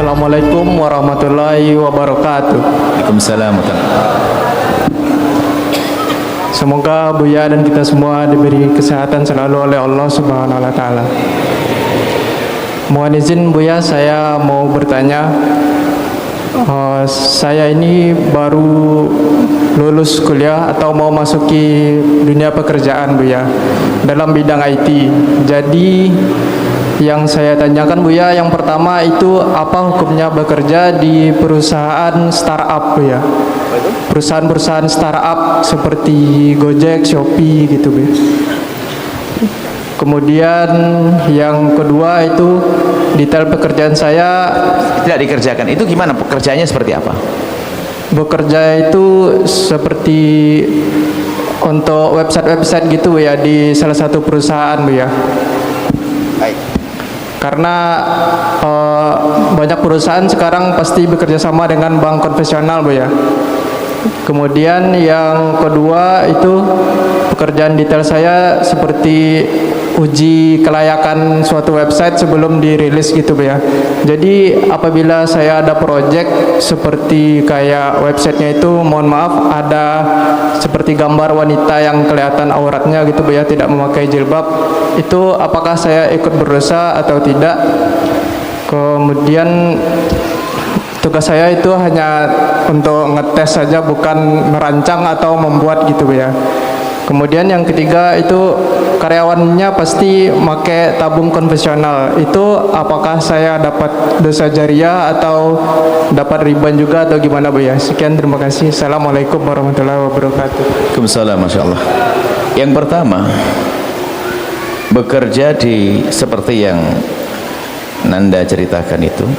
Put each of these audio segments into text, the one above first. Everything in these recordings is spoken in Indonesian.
Assalamualaikum warahmatullahi wabarakatuh. Waalaikumsalam warahmatullahi wabarakatuh. Semoga Buya dan kita semua diberi kesehatan selalu oleh Allah Subhanahu wa taala. Mohon izin Buya, saya mau bertanya. Saya ini baru lulus kuliah atau mau masuki dunia pekerjaan Buya dalam bidang IT. Jadi yang saya tanyakan Buya, yang pertama itu apa hukumnya bekerja di perusahaan startup Buya? Perusahaan-perusahaan startup seperti Gojek, Shopee gitu Buya. Kemudian yang kedua itu detail pekerjaan saya. Tidak dikerjakan, itu gimana pekerjaannya seperti apa? Bekerja itu seperti untuk website-website gitu ya di salah satu perusahaan ya. Baik. Karena banyak perusahaan sekarang pasti bekerja sama dengan bank konvensional Bu ya. Kemudian yang kedua itu pekerjaan detail saya seperti uji kelayakan suatu website sebelum dirilis gitu ya. Jadi apabila saya ada project seperti kayak websitenya itu mohon maaf ada seperti gambar wanita yang kelihatan auratnya gitu ya, tidak memakai jilbab, itu apakah saya ikut berdosa atau tidak? Kemudian tugas saya itu hanya untuk ngetes saja, bukan merancang atau membuat gitu ya. Kemudian yang ketiga itu karyawannya pasti pakai tabung konvensional. Itu apakah saya dapat dosa jariah atau dapat riban juga atau gimana Bu ya? Sekian, terima kasih. Assalamualaikum warahmatullahi wabarakatuh. Waalaikumsalam, Masya Allah. Yang pertama, bekerja di seperti yang Nanda ceritakan itu,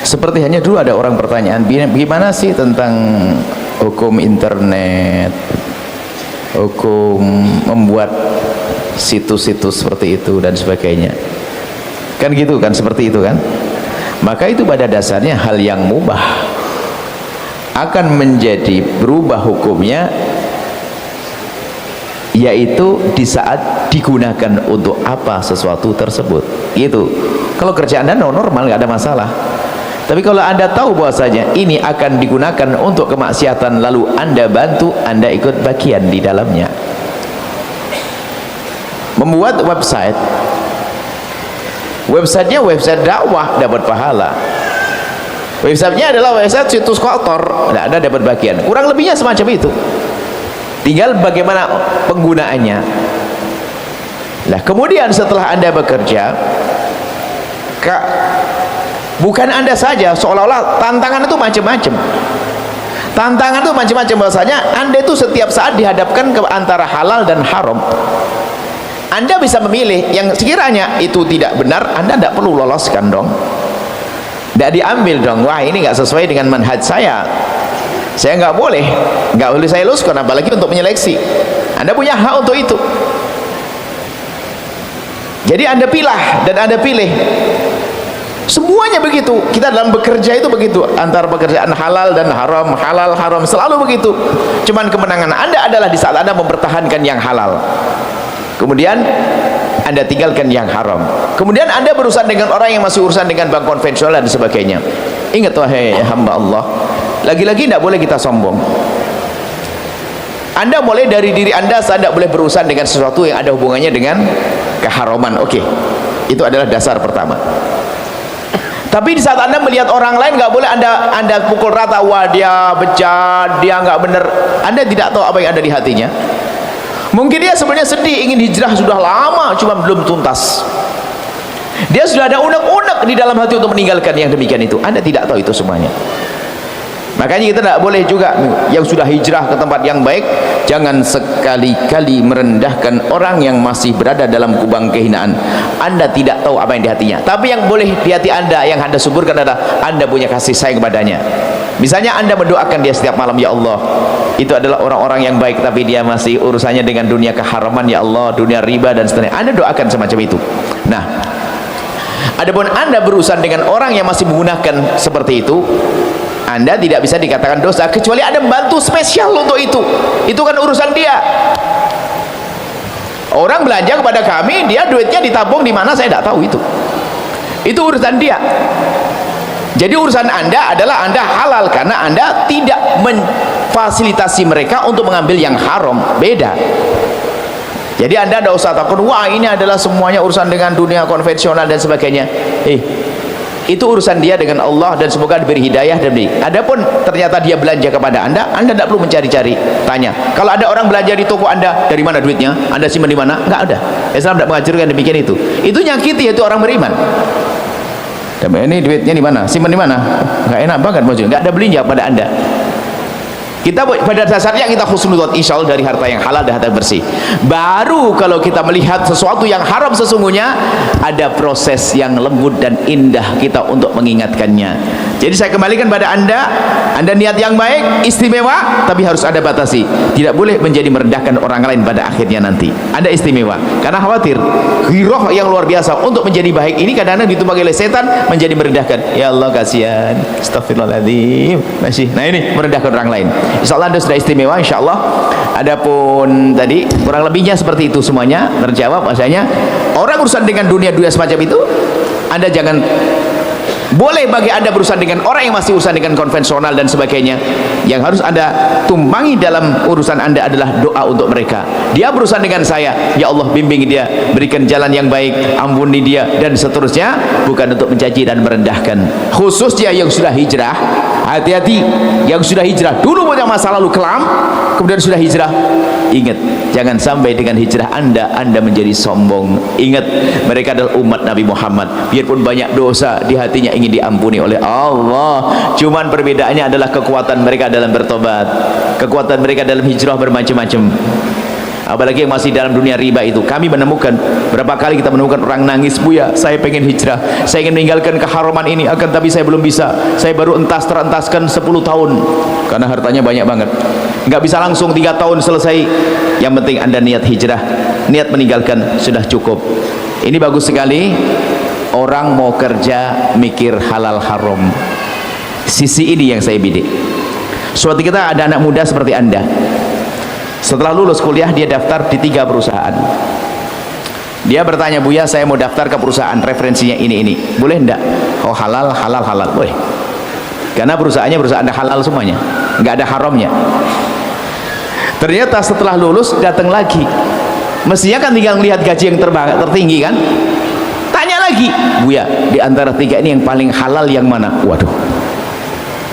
seperti hanya dulu ada orang pertanyaan, gimana sih tentang hukum internet, hukum membuat situs-situs seperti itu dan sebagainya, kan gitu kan, seperti itu kan. Maka itu pada dasarnya hal yang mubah, akan menjadi berubah hukumnya yaitu di saat digunakan untuk apa sesuatu tersebut gitu. Kalau kerjaan Anda normal nggak ada masalah, tapi kalau Anda tahu bahwasanya ini akan digunakan untuk kemaksiatan lalu Anda bantu, Anda ikut bagian di dalamnya. Membuat websitenya website dakwah dapat pahala, websitenya adalah website situs kotor, tidak ada dapat bagian. Kurang lebihnya semacam itu, tinggal bagaimana penggunaannya. Nah kemudian setelah Anda bekerja, bukan Anda saja, seolah-olah tantangan itu macam-macam. Tantangan itu macam-macam, bahwasanya Anda itu setiap saat dihadapkan ke antara halal dan haram. Anda bisa memilih yang sekiranya itu tidak benar, Anda tidak perlu loloskan dong, tidak diambil dong. Wah ini nggak sesuai dengan manhaj saya nggak boleh saya loloskan, apalagi untuk menyeleksi. Anda punya hak untuk itu. Jadi Anda pilah dan Anda pilih. Semuanya begitu. Kita dalam bekerja itu begitu, antara pekerjaan halal dan haram, halal haram, selalu begitu. Cuman kemenangan Anda adalah di saat Anda mempertahankan yang halal, kemudian Anda tinggalkan yang haram. Kemudian Anda berurusan dengan orang yang masih urusan dengan bank konvensional dan sebagainya. Ingat wahai hamba Allah, lagi-lagi tidak boleh kita sombong. Anda mulai dari diri Anda, saya tidak boleh berurusan dengan sesuatu yang ada hubungannya dengan keharaman. Oke, itu adalah dasar pertama. Tapi di saat Anda melihat orang lain, nggak boleh Anda pukul rata, wah dia bejat, dia nggak benar. Anda tidak tahu apa yang ada di hatinya. Mungkin dia sebenarnya sedih, ingin hijrah sudah lama, cuma belum tuntas. Dia sudah ada unek-unek di dalam hati untuk meninggalkan yang demikian itu. Anda tidak tahu itu semuanya. Makanya kita tidak boleh juga yang sudah hijrah ke tempat yang baik, jangan sekali-kali merendahkan orang yang masih berada dalam kubang kehinaan. Anda tidak tahu apa yang di hatinya. Tapi yang boleh di hati Anda, yang Anda suburkan adalah Anda punya kasih sayang kepadanya. Misalnya Anda mendoakan dia setiap malam, ya Allah, itu adalah orang-orang yang baik, tapi dia masih urusannya dengan dunia keharaman, ya Allah, dunia riba dan seterusnya. Anda doakan semacam itu. Nah, adapun Anda berurusan dengan orang yang masih menggunakan seperti itu, Anda tidak bisa dikatakan dosa kecuali Anda membantu spesial untuk itu. Itu kan urusan dia. Orang belanja kepada kami, dia duitnya ditabung di mana saya tidak tahu itu. Itu urusan dia. Jadi urusan Anda adalah Anda halal karena Anda tidak memfasilitasi mereka untuk mengambil yang haram. Beda. Jadi Anda tidak usah takut, wah ini adalah semuanya urusan dengan dunia konvensional dan sebagainya. Itu urusan dia dengan Allah, dan semoga diberi hidayah. Dan adapun ternyata dia belanja kepada Anda tidak perlu mencari-cari. Tanya, kalau ada orang belanja di toko Anda, dari mana duitnya? Anda simpan di mana? Enggak ada. Islam tidak mengajarkan demikian itu. Itu nyakiti itu orang beriman. Dan ini duitnya di mana? Simpan di mana? Enggak enak banget maksudnya. Enggak ada belanja pada Anda. Kita pada dasarnya kita husnudzon insyaallah dari harta yang halal dan harta yang bersih. Baru kalau kita melihat sesuatu yang haram sesungguhnya ada proses yang lembut dan indah kita untuk mengingatkannya. Jadi saya kembalikan pada Anda niat yang baik, istimewa, tapi harus ada batasi. Tidak boleh menjadi merendahkan orang lain pada akhirnya nanti. Anda istimewa karena khawatir ghirah yang luar biasa untuk menjadi baik ini kadang-kadang ditumpang oleh setan menjadi merendahkan. Ya Allah kasihan, astagfirullahaladzim, masih. Nah ini merendahkan orang lain. InsyaAllah Anda sudah istimewa, insyaAllah. Adapun tadi kurang lebihnya seperti itu semuanya terjawab. Maksudnya orang urusan dengan dunia semacam itu, Anda jangan boleh bagi Anda berurusan dengan orang yang masih urusan dengan konvensional dan sebagainya. Yang harus Anda tumpangi dalam urusan Anda adalah doa untuk mereka. Dia berurusan dengan saya, ya Allah bimbing dia, berikan jalan yang baik, ampuni dia dan seterusnya, bukan untuk mencaci dan merendahkan. Khususnya yang sudah hijrah, hati-hati. Yang sudah hijrah dulu punya masa lalu kelam, kemudian sudah hijrah, ingat jangan sampai dengan hijrah Anda menjadi sombong. Ingat mereka adalah umat Nabi Muhammad, biarpun banyak dosa di hatinya ingin diampuni oleh Allah, cuman perbedaannya adalah kekuatan mereka dalam bertobat, kekuatan mereka dalam hijrah bermacam-macam. Apalagi yang masih dalam dunia riba itu, kami menemukan berapa kali kita menemukan orang nangis, Buya saya pengen hijrah, saya ingin meninggalkan keharaman ini, akan tapi saya belum bisa, saya baru terentaskan 10 tahun karena hartanya banyak banget, nggak bisa langsung 3 tahun selesai. Yang penting Anda niat hijrah, niat meninggalkan, sudah cukup. Ini bagus sekali. Orang mau kerja mikir halal haram, sisi ini yang saya bidik. Suatu kita ada anak muda seperti Anda, setelah lulus kuliah dia daftar di 3 perusahaan. Dia bertanya, Buya saya mau daftar ke perusahaan, referensinya ini boleh enggak? Oh halal boleh, karena perusahaannya perusahaan halal semuanya, nggak ada haramnya. Ternyata setelah lulus datang lagi, mestinya kan tinggal melihat gaji yang tertinggi kan, tanya lagi, Buya di antara 3 ini yang paling halal yang mana? Waduh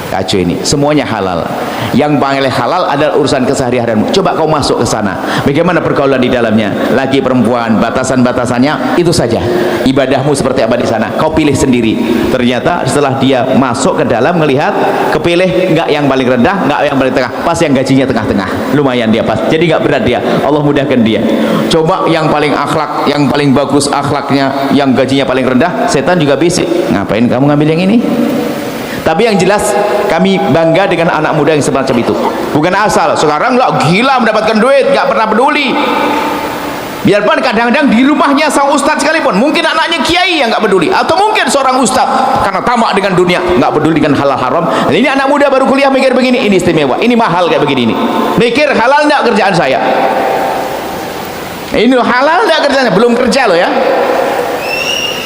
kacau ini, semuanya halal. Yang paling halal adalah urusan keseharianmu. Coba kau masuk ke sana, bagaimana pergaulan di dalamnya, laki perempuan, batasan-batasannya, itu saja. Ibadahmu seperti apa di sana, kau pilih sendiri. Ternyata setelah dia masuk ke dalam melihat, kepilih enggak yang paling rendah, enggak yang paling tengah, pas yang gajinya tengah-tengah, lumayan dia pas, jadi enggak berat dia, Allah mudahkan dia. Coba yang paling akhlak, yang paling bagus akhlaknya, yang gajinya paling rendah, setan juga bisik, ngapain kamu ngambil yang ini? Tapi yang jelas kami bangga dengan anak muda yang semacam itu. Bukan asal sekarang lah gila mendapatkan duit, nggak pernah peduli. Biarpun kadang-kadang di rumahnya sang ustadz sekalipun, mungkin anaknya kiai yang nggak peduli, atau mungkin seorang ustadz karena tamak dengan dunia, nggak peduli dengan halal haram. Dan ini anak muda baru kuliah mikir begini, ini istimewa, ini mahal kayak begini, ini mikir halal nggak kerjaan saya, ini halal nggak kerjanya, belum kerja loh ya.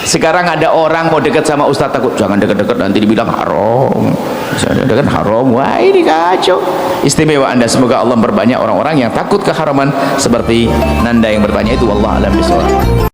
Sekarang ada orang mau dekat sama ustaz, takut jangan dekat-dekat nanti dibilang haram, dekat haram. Wah ini kacau. Istimewa Anda, semoga Allah memperbanyak orang-orang yang takut keharaman seperti Nanda yang bertanya itu. Wallahu a'lam bishawab.